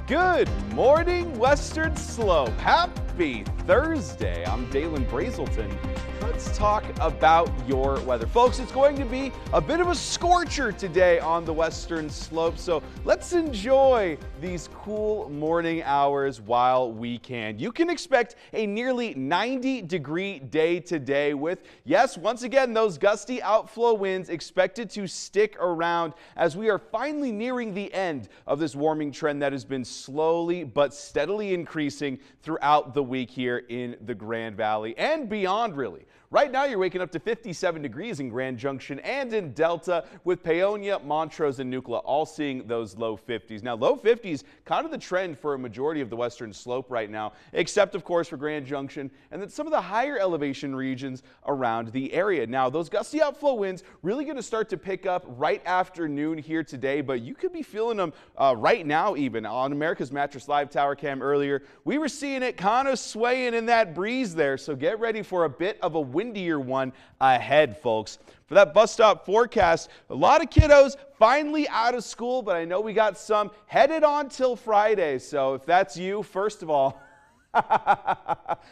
Good morning, Western Slope. Happy Thursday. I'm Dalen Brazelton. Let's talk about your weather. Folks, it's going to be a bit of a scorcher today on the Western Slope, so let's enjoy these cool morning hours while we can. You can expect a nearly 90-degree day today with, yes, once again, those gusty outflow winds expected to stick around as we are finally nearing the end of this warming trend that has been slowly but steadily increasing throughout the week here in the Grand Valley and beyond, really. Right now, you're waking up to 57 degrees in Grand Junction and in Delta, with Paonia, Montrose, and Nucla all seeing those low 50s. Now, low 50s, kind of the trend for a majority of the Western Slope right now, except, of course, for Grand Junction and then some of the higher elevation regions around the area. Now, those gusty outflow winds really going to start to pick up right after noon here today, but you could be feeling them right now even. On America's Mattress Live Tower Cam earlier, we were seeing it kind of swaying in that breeze there, so get ready for a bit of a windier one ahead, folks. For that bus stop forecast, a lot of kiddos finally out of school, but I know we got some headed on till Friday. So if that's you, first of all,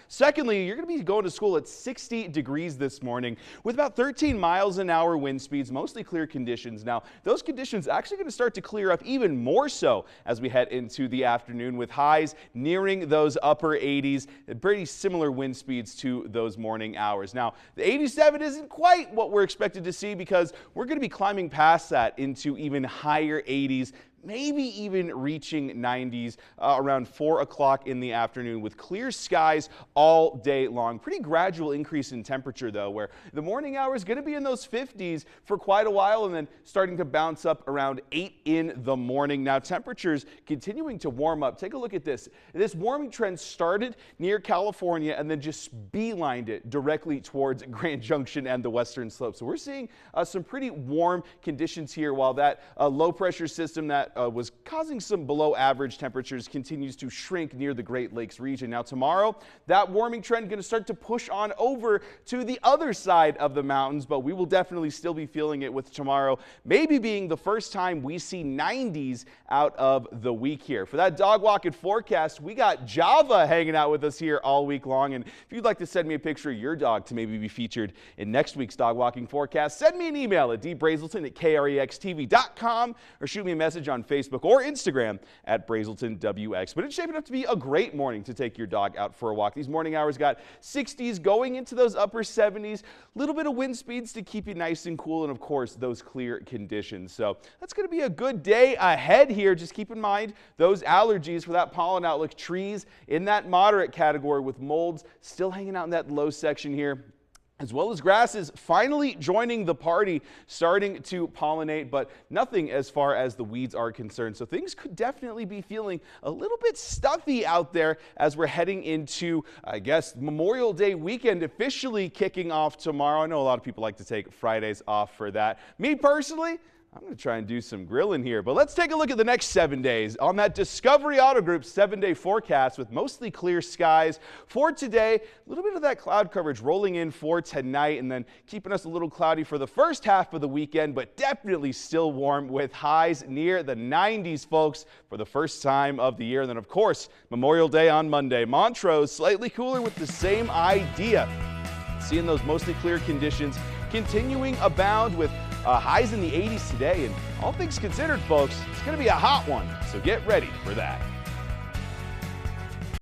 secondly, you're going to be going to school at 60 degrees this morning with about 13 miles an hour wind speeds, mostly clear conditions. Now, those conditions actually going to start to clear up even more so as we head into the afternoon, with highs nearing those upper 80s, pretty similar wind speeds to those morning hours. Now, the 87 isn't quite what we're expected to see because we're going to be climbing past that into even higher 80s, maybe even reaching 90s around 4 o'clock in the afternoon with clear skies all day long. Pretty gradual increase in temperature, though, where the morning hour is going to be in those 50s for quite a while and then starting to bounce up around 8 in the morning. Now, temperatures continuing to warm up. Take a look at this. This warming trend started near California and then just beelined it directly towards Grand Junction and the Western Slope. So we're seeing some pretty warm conditions here, while that low pressure system that was causing some below average temperatures continues to shrink near the Great Lakes region. Now tomorrow, that warming trend going to start to push on over to the other side of the mountains, but we will definitely still be feeling it, with tomorrow maybe being the first time we see 90s out of the week here. For that dog walking forecast, we got Java hanging out with us here all week long, and if you'd like to send me a picture of your dog to maybe be featured in next week's dog walking forecast, send me an email at dbrazelton@krextv.com or shoot me a message on Facebook or Instagram at BrazeltonWX. But it's shaping up to be a great morning to take your dog out for a walk. These morning hours got 60s going into those upper 70s, a little bit of wind speeds to keep you nice and cool, and of course those clear conditions. So that's going to be a good day ahead here. Just keep in mind those allergies for that pollen outlook. Trees in that moderate category with molds still hanging out in that low section here, as well as grasses finally joining the party, starting to pollinate, but nothing as far as the weeds are concerned. So things could definitely be feeling a little bit stuffy out there as we're heading into, I guess, Memorial Day weekend officially kicking off tomorrow. I know a lot of people like to take Fridays off for that. Me personally, I'm going to try and do some grilling here, but let's take a look at the next 7 days on that Discovery Auto Group 7-day forecast with mostly clear skies for today. A little bit of that cloud coverage rolling in for tonight and then keeping us a little cloudy for the first half of the weekend, but definitely still warm with highs near the 90s, folks, for the first time of the year. And then, of course, Memorial Day on Monday. Montrose slightly cooler with the same idea. Seeing those mostly clear conditions continuing abound with highs in the 80s today, and all things considered, folks, it's going to be a hot one, so get ready for that.